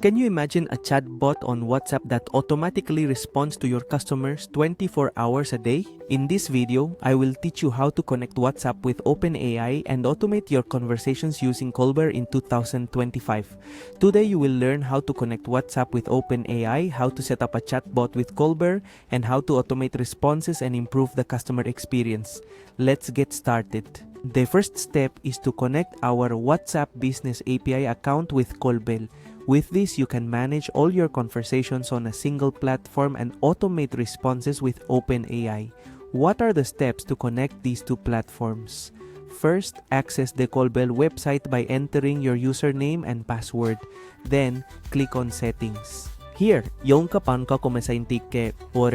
Can you imagine a chatbot on WhatsApp that automatically responds to your customers 24 hours a day? In this video, I will teach you how to connect WhatsApp with OpenAI and automate your conversations using Callbell in 2025. Today, you will learn how to connect WhatsApp with OpenAI, how to set up a chatbot with Callbell, and how to automate responses and improve the customer experience. Let's get started. The first step is to connect our WhatsApp Business API account with Callbell. With this, you can manage all your conversations on a single platform and automate responses with OpenAI. What are the steps to connect these two platforms? First, access the Callbell website by entering your username and password. Then, click on Settings. Here, yung kapan ka kumasain ticket, or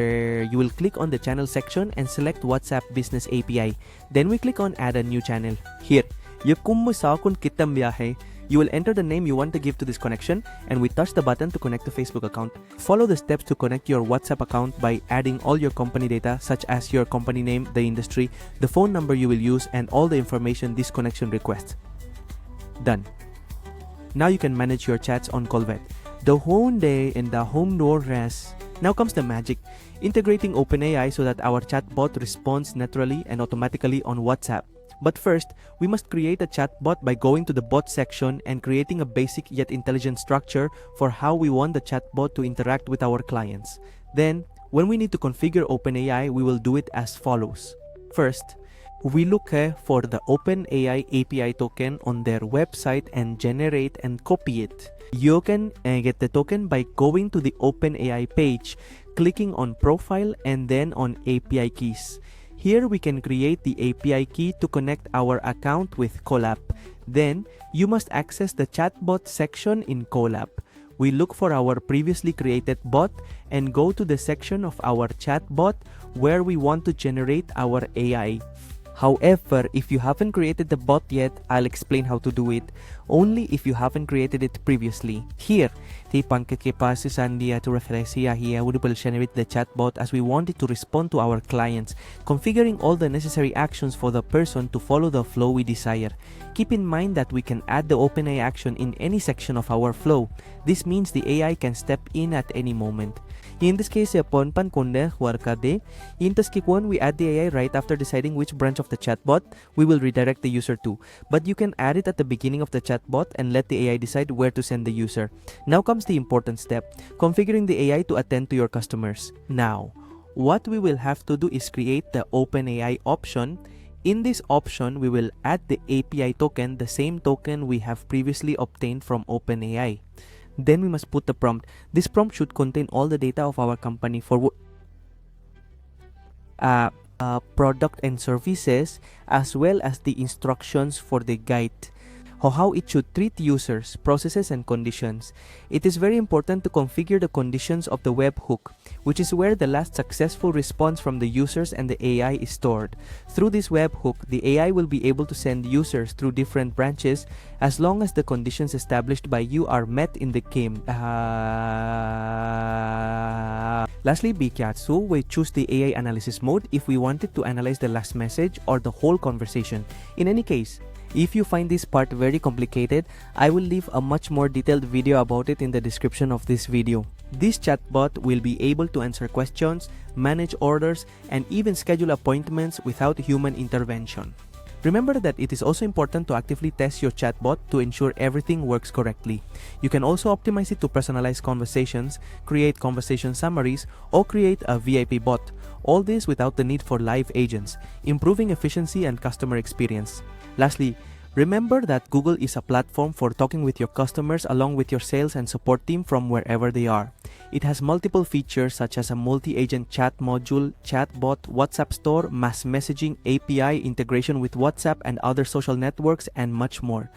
you will click on the channel section and select WhatsApp Business API. Then we click on Add a new channel. Here, yung kumusa kung kitang biyahe, you will enter the name you want to give to this connection, and we touch the button to connect the Facebook account. Follow the steps to connect your WhatsApp account by adding all your company data such as your company name, the industry, the phone number you will use, and all the information this connection requests. Done. Now you can manage your chats on Callbell. The home day and the home door rest. Now comes the magic, integrating OpenAI so that our chatbot responds naturally and automatically on WhatsApp. But first, we must create a chatbot by going to the bot section and creating a basic yet intelligent structure for how we want the chatbot to interact with our clients. Then, when we need to configure OpenAI, we will do it as follows. First, we look for the OpenAI API token on their website and generate and copy it. You can get the token by going to the OpenAI page, clicking on Profile and then on API Keys. Here we can create the API key to connect our account with Collab. Then, you must access the chatbot section in Collab. We look for our previously created bot and go to the section of our chatbot where we want to generate our AI. However, if you haven't created the bot yet, I'll explain how to do it. Only if you haven't created it previously. Here, the pankakipasisandia to referencia here we will generate the chatbot as we want it to respond to our clients, configuring all the necessary actions for the person to follow the flow we desire. Keep in mind that we can add the OpenAI action in any section of our flow. This means the AI can step in at any moment. In this case, upon pankunde huarkade, in taskikwan we add the AI right after deciding which branch of the chatbot we will redirect the user to. But you can add it at the beginning of the chatbot and let the AI decide where to send the user. Now comes the important step, configuring the AI to attend to your customers. Now, what we will have to do is create the OpenAI option. In this option, we will add the API token, the same token we have previously obtained from OpenAI. Then we must put the prompt. This prompt should contain all the data of our company for product and services, as well as the instructions for the guide, how it should treat users, processes, and conditions. It is very important to configure the conditions of the webhook, which is where the last successful response from the users and the AI is stored. Through this webhook, the AI will be able to send users through different branches as long as the conditions established by you are met in the game. Lastly, Bikyatsu, we choose the AI analysis mode if we wanted to analyze the last message or the whole conversation. In any case, if you find this part very complicated, I will leave a much more detailed video about it in the description of this video. This chatbot will be able to answer questions, manage orders, and even schedule appointments without human intervention. Remember that it is also important to actively test your chatbot to ensure everything works correctly. You can also optimize it to personalize conversations, create conversation summaries, or create a VIP bot. All this without the need for live agents, improving efficiency and customer experience. Lastly, remember that Google is a platform for talking with your customers along with your sales and support team from wherever they are. It has multiple features such as a multi-agent chat module, chatbot, WhatsApp store, mass messaging, API, integration with WhatsApp and other social networks, and much more.